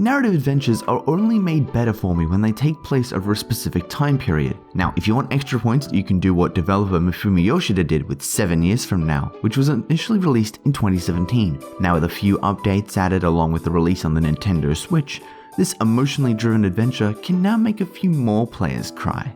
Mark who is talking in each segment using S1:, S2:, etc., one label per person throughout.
S1: Narrative adventures are only made better for me when they take place over a specific time period. Now, if you want extra points, you can do what developer Mifumi Yoshida did with 7 Years From Now, which was initially released in 2017. Now, with a few updates added along with the release on the Nintendo Switch, this emotionally driven adventure can now make a few more players cry.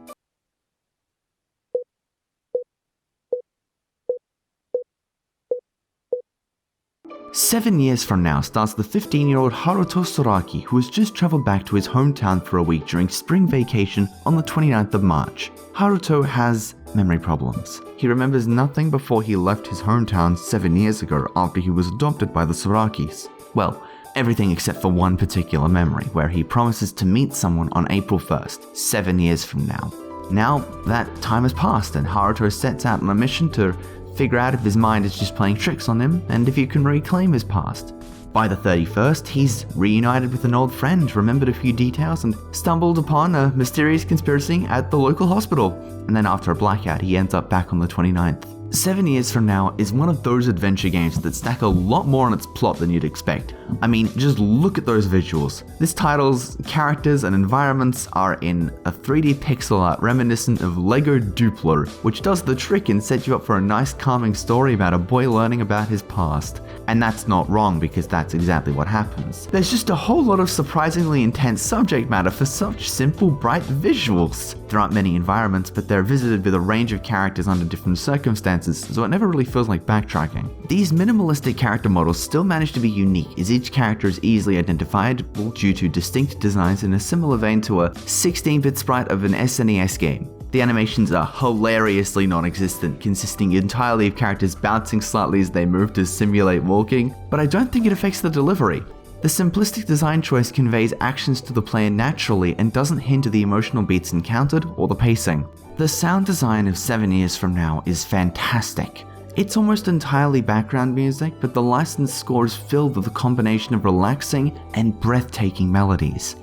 S1: "7 Years From Now" stars the 15-year-old Haruto Soraki, who has just traveled back to his hometown for a week during spring vacation on the 29th of March. Haruto has memory problems. He remembers nothing before he left his hometown 7 years ago after he was adopted by the Sorakis. Well, everything except for one particular memory, where he promises to meet someone on April 1st, 7 years from now. Now, that time has passed and Haruto sets out on a mission to figure out if his mind is just playing tricks on him and if he can reclaim his past. By the 31st, he's reunited with an old friend, remembered a few details, and stumbled upon a mysterious conspiracy at the local hospital. And then after a blackout, he ends up back on the 29th. 7 Years From Now is one of those adventure games that stack a lot more on its plot than you'd expect. I mean, just look at those visuals. This title's characters and environments are in a 3D pixel art reminiscent of Lego Duplo, which does the trick and sets you up for a nice calming story about a boy learning about his past. And that's not wrong, because that's exactly what happens. There's just a whole lot of surprisingly intense subject matter for such simple, bright visuals. There aren't many environments, but they're visited with a range of characters under different circumstances, so it never really feels like backtracking. These minimalistic character models still manage to be unique, as each character is easily identifiable due to distinct designs in a similar vein to a 16-bit sprite of an SNES game. The animations are hilariously non-existent, consisting entirely of characters bouncing slightly as they move to simulate walking, but I don't think it affects the delivery. The simplistic design choice conveys actions to the player naturally and doesn't hinder the emotional beats encountered or the pacing. The sound design of 7 Years From Now is fantastic. It's almost entirely background music, but the licensed score is filled with a combination of relaxing and breathtaking melodies.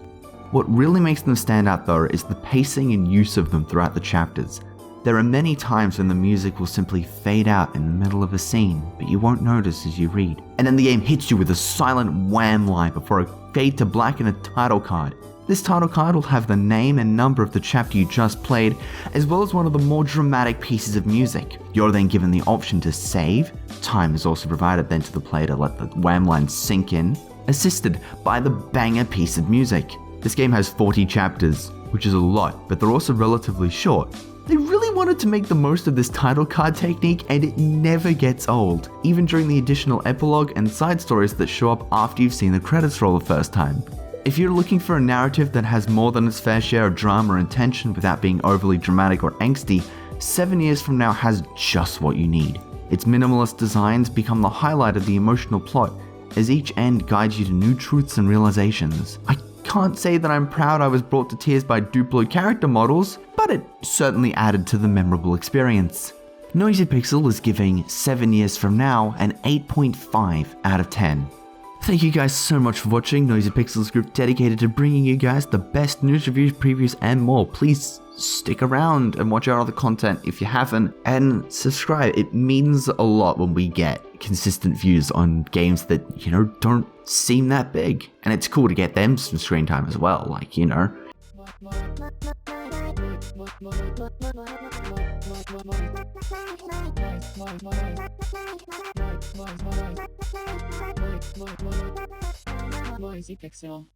S1: What really makes them stand out though is the pacing and use of them throughout the chapters. There are many times when the music will simply fade out in the middle of a scene, but you won't notice as you read. And then the game hits you with a silent wham line before a fade to black and a title card. This title card will have the name and number of the chapter you just played, as well as one of the more dramatic pieces of music. You're then given the option to save. Time is also provided then to the player to let the wham line sink in, assisted by the banger piece of music. This game has 40 chapters, which is a lot, but they're also relatively short. They really wanted to make the most of this title card technique, and it never gets old, even during the additional epilogue and side stories that show up after you've seen the credits roll the first time. If you're looking for a narrative that has more than its fair share of drama and tension without being overly dramatic or angsty, 7 Years From Now has just what you need. Its minimalist designs become the highlight of the emotional plot, as each end guides you to new truths and realizations. I can't say that I'm proud I was brought to tears by Duplo character models, but it certainly added to the memorable experience. Noisy Pixel is giving 7 Years From Now an 8.5 out of 10. Thank you guys so much for watching. Noisy Pixel's group dedicated to bringing you guys the best news, reviews, previews, and more. Please stick around and watch our other content if you haven't, and subscribe. It means a lot when we get consistent views on games that, don't seem that big. And it's cool to get them some screen time as well,
S2: Noisy Pixel.